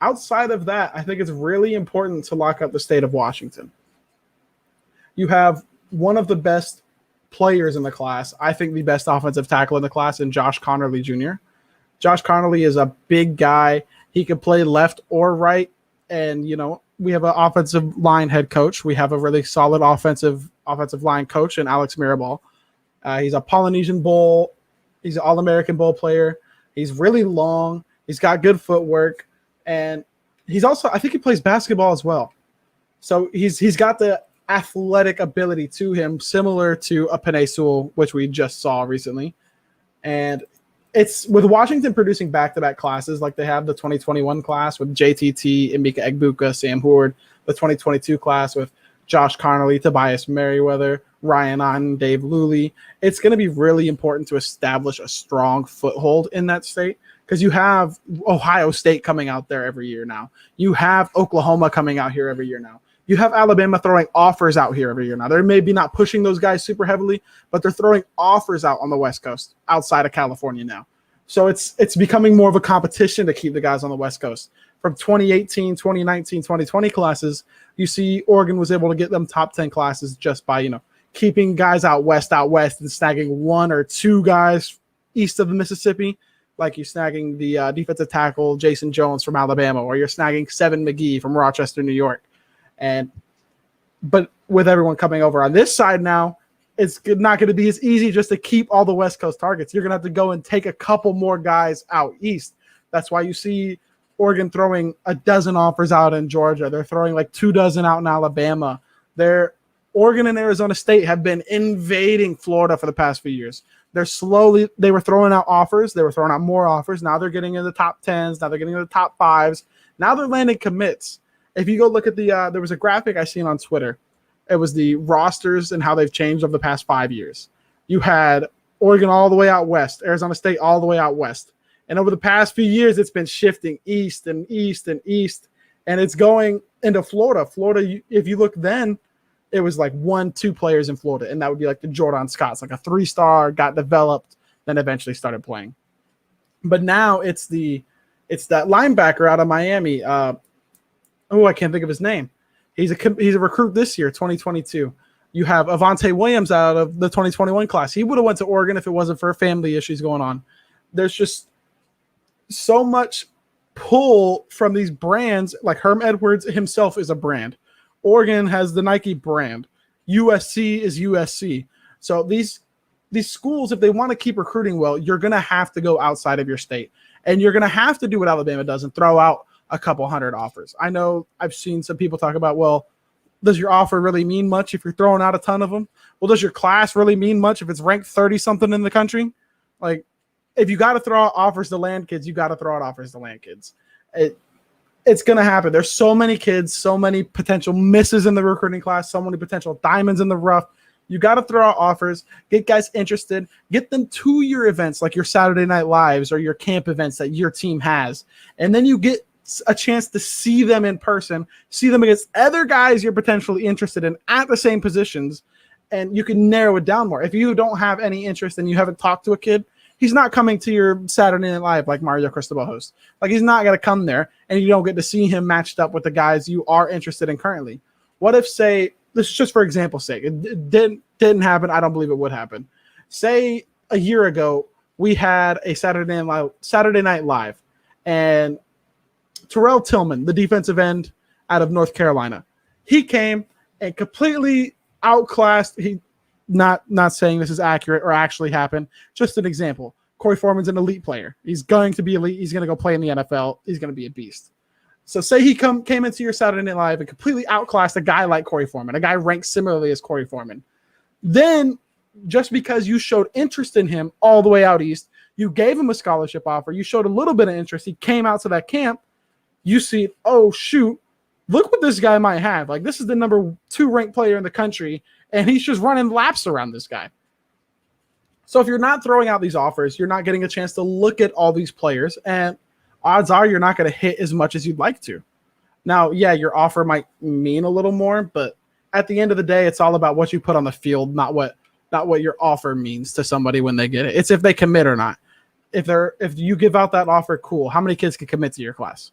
Outside of that, I think it's really important to lock up the state of Washington. You have one of the best players in the class, I think the best offensive tackle in the class, in Josh Conerly Jr. Josh Conerly is a big guy. He could play left or right. And, we have an offensive line head coach. We have a really solid offensive line coach in Alex Mirabal. He's a Polynesian Bowl. He's an All-American Bowl player. He's really long. He's got good footwork. And he's also, I think he plays basketball as well. So he's got the athletic ability to him, similar to a Penei Sewell, which we just saw recently. And it's with Washington producing back-to-back classes, like they have the 2021 class with JTT, Emeka Egbuka, Sam Howard, the 2022 class with Josh Conerly, Tobias Merriweather, Ryan Otten, Dave Luley. It's going to be really important to establish a strong foothold in that state, because you have Ohio State coming out there every year now. You have Oklahoma coming out here every year now. You have Alabama throwing offers out here every year now. They're maybe not pushing those guys super heavily, but they're throwing offers out on the West Coast outside of California now. So it's becoming more of a competition to keep the guys on the West Coast. From 2018, 2019, 2020 classes, you see Oregon was able to get them top 10 classes just by, keeping guys out west, and snagging one or two guys east of the Mississippi, like you're snagging the defensive tackle Jason Jones from Alabama, or you're snagging Seven McGee from Rochester, New York. But with everyone coming over on this side now, it's not going to be as easy just to keep all the West Coast targets. You're going to have to go and take a couple more guys out east. That's why you see Oregon throwing a dozen offers out in Georgia. They're throwing like 24 out in Alabama. Oregon and Arizona State have been invading Florida for the past few years. They were throwing out offers. They were throwing out more offers. Now they're getting in the top 10s. Now they're getting in the top 5s. Now they're landing commits. If you go look at there was a graphic I seen on Twitter. It was the rosters and how they've changed over the past 5 years. You had Oregon all the way out west, Arizona State all the way out west. And over the past few years, it's been shifting east and east and east. And it's going into Florida. Florida, if you look then, it was like 1-2 players in Florida. And that would be like the Jordan Scotts, like a 3-star, got developed, then eventually started playing. But now it's that linebacker out of Miami. I can't think of his name. He's a recruit this year, 2022. You have Avante Williams out of the 2021 class. He would have went to Oregon if it wasn't for family issues going on. There's just so much pull from these brands. Like Herm Edwards himself is a brand. Oregon has the Nike brand. USC is USC. So these schools, if they want to keep recruiting well, you're going to have to go outside of your state. And you're going to have to do what Alabama does and throw out a couple hundred offers. I know I've seen some people talk about, well, does your offer really mean much if you're throwing out a ton of them? Well, does your class really mean much if it's ranked 30-something in the country? Like, if you got to throw out offers to land kids, you got to throw out offers to land kids. It's going to happen. There's so many kids, so many potential misses in the recruiting class, so many potential diamonds in the rough. You got to throw out offers, get guys interested, get them to your events like your Saturday Night Lives or your camp events that your team has. And then you get a chance to see them in person, see them against other guys you're potentially interested in at the same positions, and you can narrow it down more. If you don't have any interest and you haven't talked to a kid, he's not coming to your Saturday Night Live like Mario Cristobal hosts. Like, he's not going to come there, and you don't get to see him matched up with the guys you are interested in currently. What if, say, this is just for example's sake, it didn't happen. I don't believe it would happen. Say a year ago, we had a Saturday Night Live, and Terrell Tillman, the defensive end out of North Carolina, he came and completely outclassed. Not saying this is accurate or actually happened, just an example. Corey Foreman's an elite player. He's going to be elite. He's going to go play in the NFL. He's going to be a beast. So say he came into your Saturday Night Live and completely outclassed a guy like Corey Foreman, a guy ranked similarly as Corey Foreman. Then, just because you showed interest in him all the way out east, you gave him a scholarship offer, you showed a little bit of interest, he came out to that camp, you see, oh, shoot, look what this guy might have. Like, this is the number 2 ranked player in the country, and he's just running laps around this guy. So if you're not throwing out these offers, you're not getting a chance to look at all these players, and odds are you're not going to hit as much as you'd like to. Now, yeah, your offer might mean a little more, but at the end of the day, it's all about what you put on the field, not what your offer means to somebody when they get it. It's if they commit or not. If you give out that offer, cool. How many kids can commit to your class?